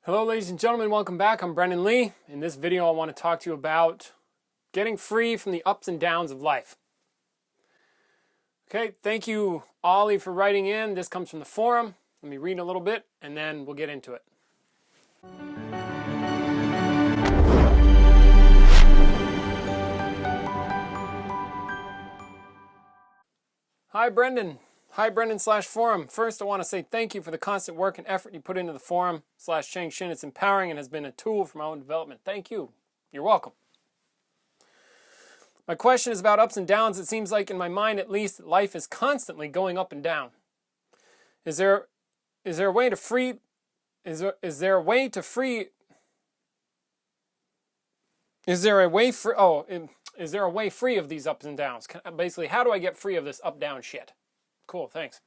Hello ladies and gentlemen, welcome back. I'm Brendan Lee. In this video I want to talk to you about getting free from the ups and downs of life. Okay, thank you Ollie for writing in. This comes from the forum. Let me read a little bit and then we'll get into it. Hi Brendan. Hi Brendan/forum. First I want to say thank you for the constant work and effort you put into the forum/Changshin. It's empowering and has been a tool for my own development. Thank you. You're welcome. My question is about ups and downs. It seems like in my mind at least life is constantly going up and down. Is there a way free of these ups and downs? Basically, how do I get free of this up-down shit? Cool, thanks.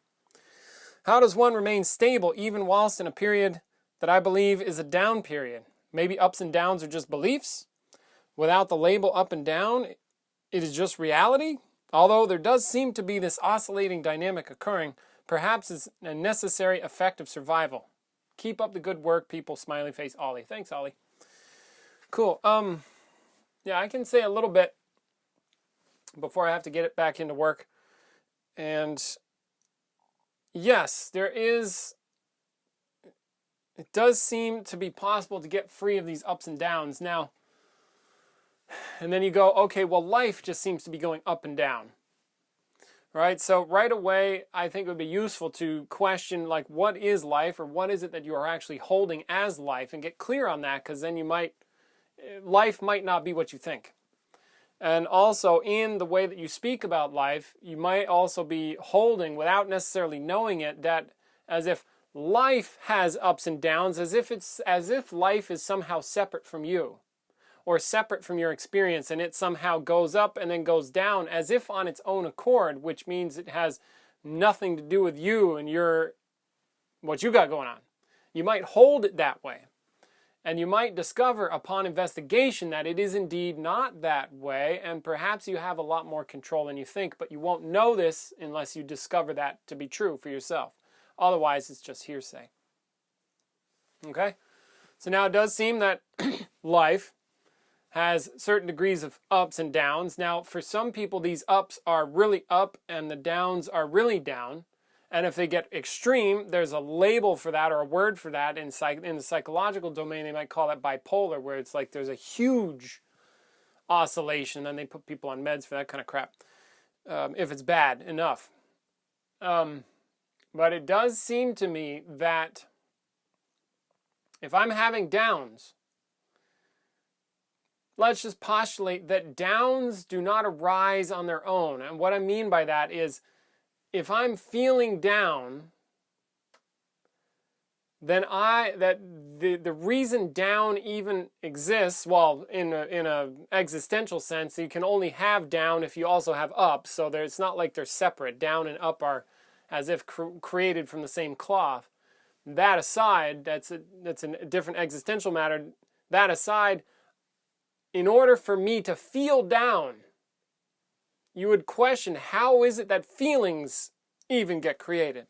How does one remain stable even whilst in a period that I believe is a down period? Maybe ups and downs are just beliefs. Without the label up and down, it is just reality. Although there does seem to be this oscillating dynamic occurring, perhaps it's a necessary effect of survival. Keep up the good work, people. Smiley face, Ollie. Thanks, Ollie. Cool. Yeah, I can say a little bit before I have to get it back into work. And yes, it does seem to be possible to get free of these ups and downs. Now, and then you go, okay, well, life just seems to be going up and down. Right? So right away, I think it would be useful to question, like, what is life, or what is it that you are actually holding as life, and get clear on that, because then life might not be what you think. And also, in the way that you speak about life, you might also be holding, without necessarily knowing it, that as if life has ups and downs, as if life is somehow separate from you, or separate from your experience, and it somehow goes up and then goes down, as if on its own accord, which means it has nothing to do with you and what you got going on. You might hold it that way. And you might discover upon investigation that it is indeed not that way, and perhaps you have a lot more control than you think, but you won't know this unless you discover that to be true for yourself. Otherwise, it's just hearsay. Okay? So now it does seem that life has certain degrees of ups and downs. Now, for some people, these ups are really up and the downs are really down. And if they get extreme, there's a label for that or a word for that. In the psychological domain, they might call that bipolar, where it's like there's a huge oscillation, and they put people on meds for that kind of crap, if it's bad enough. But it does seem to me that if I'm having downs, let's just postulate that downs do not arise on their own. And what I mean by that is, if I'm feeling down, then the reason down even exists, well, in a existential sense, you can only have down if you also have up. So it's not like they're separate. Down and up are as if created from the same cloth. That aside, that's a different existential matter. That aside, in order for me to feel down, you would question, how is it that feelings even get created?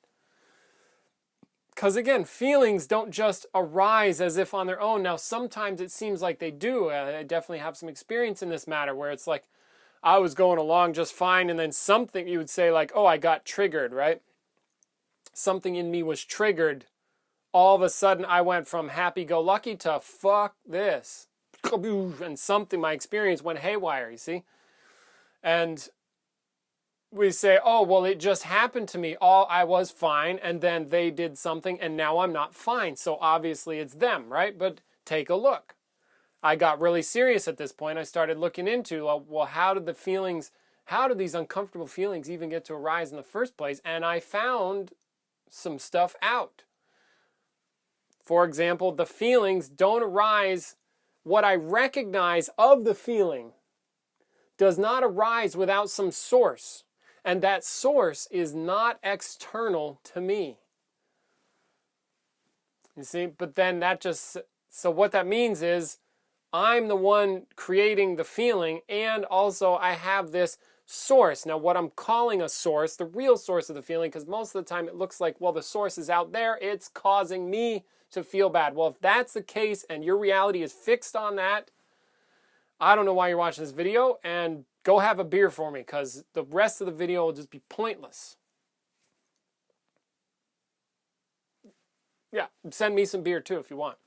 Because again, feelings don't just arise as if on their own. Now, sometimes it seems like they do. I definitely have some experience in this matter where it's like, I was going along just fine, and then something, you would say like, oh, I got triggered, right? Something in me was triggered. All of a sudden, I went from happy-go-lucky to fuck this. And my experience went haywire, you see? And we say, oh, well, it just happened to me. I was fine, and then they did something, and now I'm not fine. So obviously it's them, right? But take a look. I got really serious at this point. I started looking into, well, how did these uncomfortable feelings even get to arise in the first place? And I found some stuff out. For example, the feelings don't arise. What I recognize of the feeling does not arise without some source. And that source is not external to me. You see? But then so what that means is I'm the one creating the feeling, and also I have this source. Now, what I'm calling a source, the real source of the feeling, because most of the time it looks like, well, the source is out there, it's causing me to feel bad. Well, if that's the case and your reality is fixed on that, I don't know why you're watching this video, and go have a beer for me, because the rest of the video will just be pointless. Yeah, send me some beer too if you want.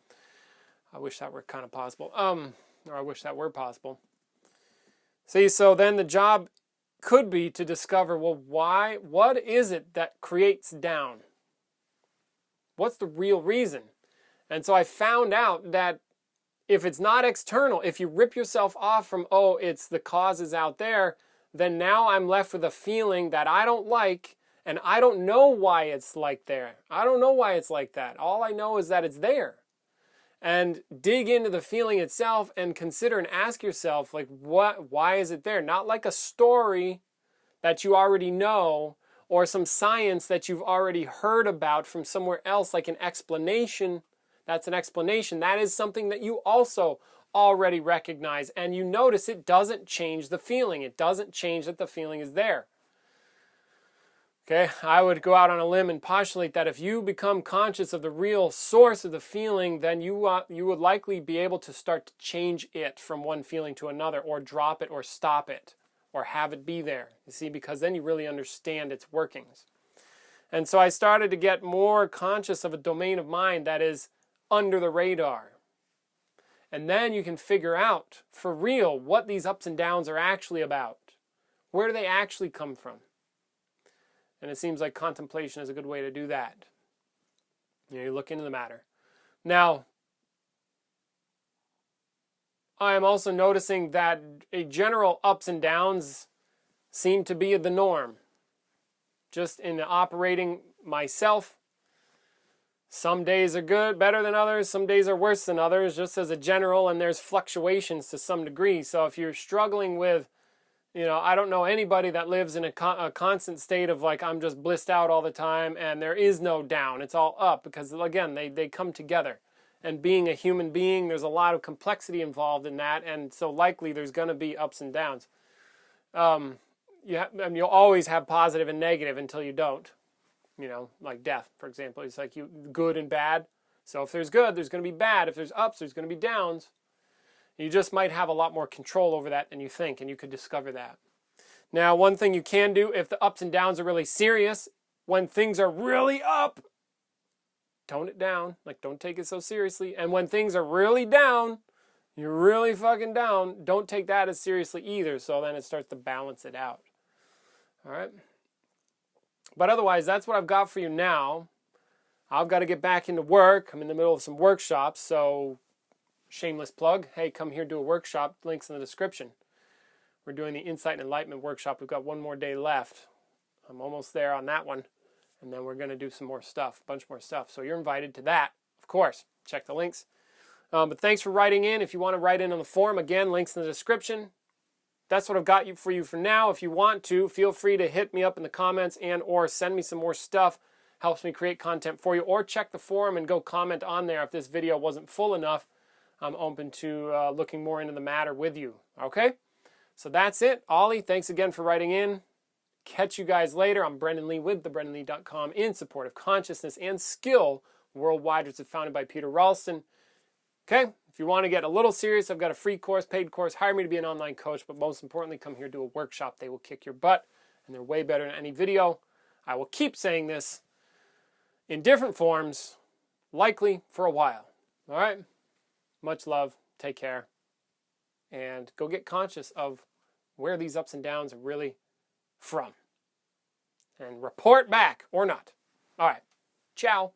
I wish that were kind of possible. Or I wish that were possible. See, so then the job could be to discover, well, why? What is it that creates down? What's the real reason? And so I found out that if it's not external, if you rip yourself off from, oh, it's the causes out there, then now I'm left with a feeling that I don't like, and I don't know why it's like there. I don't know why it's like that. All I know is that it's there. And dig into the feeling itself and consider and ask yourself, like, why is it there? Not like a story that you already know, or some science that you've already heard about from somewhere else, like an explanation. That's an explanation. That is something that you also already recognize, and you notice it doesn't change the feeling. It doesn't change that the feeling is there. Okay, I would go out on a limb and postulate that if you become conscious of the real source of the feeling, then you would likely be able to start to change it from one feeling to another, or drop it, or stop it, or have it be there. You see, because then you really understand its workings. And so I started to get more conscious of a domain of mind that is under the radar. And then you can figure out for real what these ups and downs are actually about. Where do they actually come from? And it seems like contemplation is a good way to do that. You look into the matter. Now, I am also noticing that a general ups and downs seem to be the norm. Just in operating myself, some days are good, better than others. Some days are worse than others, just as a general, and there's fluctuations to some degree. So if you're struggling with, I don't know anybody that lives in a constant state of like, I'm just blissed out all the time and there is no down. It's all up, because again, they come together. And being a human being, there's a lot of complexity involved in that, and so likely there's going to be ups and downs. You'll always have positive and negative until you don't. Like death, for example. It's like good and bad. So if there's good, there's going to be bad. If there's ups, there's going to be downs. You just might have a lot more control over that than you think, and you could discover that. Now, one thing you can do, if the ups and downs are really serious, when things are really up, tone it down. Like, don't take it so seriously. And when things are really down, you're really fucking down, don't take that as seriously either. So then it starts to balance it out. All right? But otherwise, that's what I've got for you now. I've got to get back into work. I'm in the middle of some workshops, so shameless plug. Hey, come here, do a workshop. Links in the description. We're doing the Insight and Enlightenment workshop. We've got one more day left. I'm almost there on that one. And then we're going to do some more stuff, a bunch more stuff. So you're invited to that, of course. Check the links. But thanks for writing in. If you want to write in on the forum, again, links in the description. That's what I've got for you for now. If you want to, feel free to hit me up in the comments and or send me some more stuff. Helps me create content for you. Or check the forum and go comment on there if this video wasn't full enough. I'm open to looking more into the matter with you. Okay? So that's it. Ollie, thanks again for writing in. Catch you guys later. I'm Brendan Lee with theBrendanLee.com in support of consciousness and skill worldwide, which is founded by Peter Ralston. Okay? If you want to get a little serious, I've got a free course, paid course. Hire me to be an online coach, but most importantly, come here, do a workshop. They will kick your butt, and they're way better than any video. I will keep saying this in different forms, likely for a while. All right? Much love. Take care. And go get conscious of where these ups and downs are really from. And report back or not. All right. Ciao.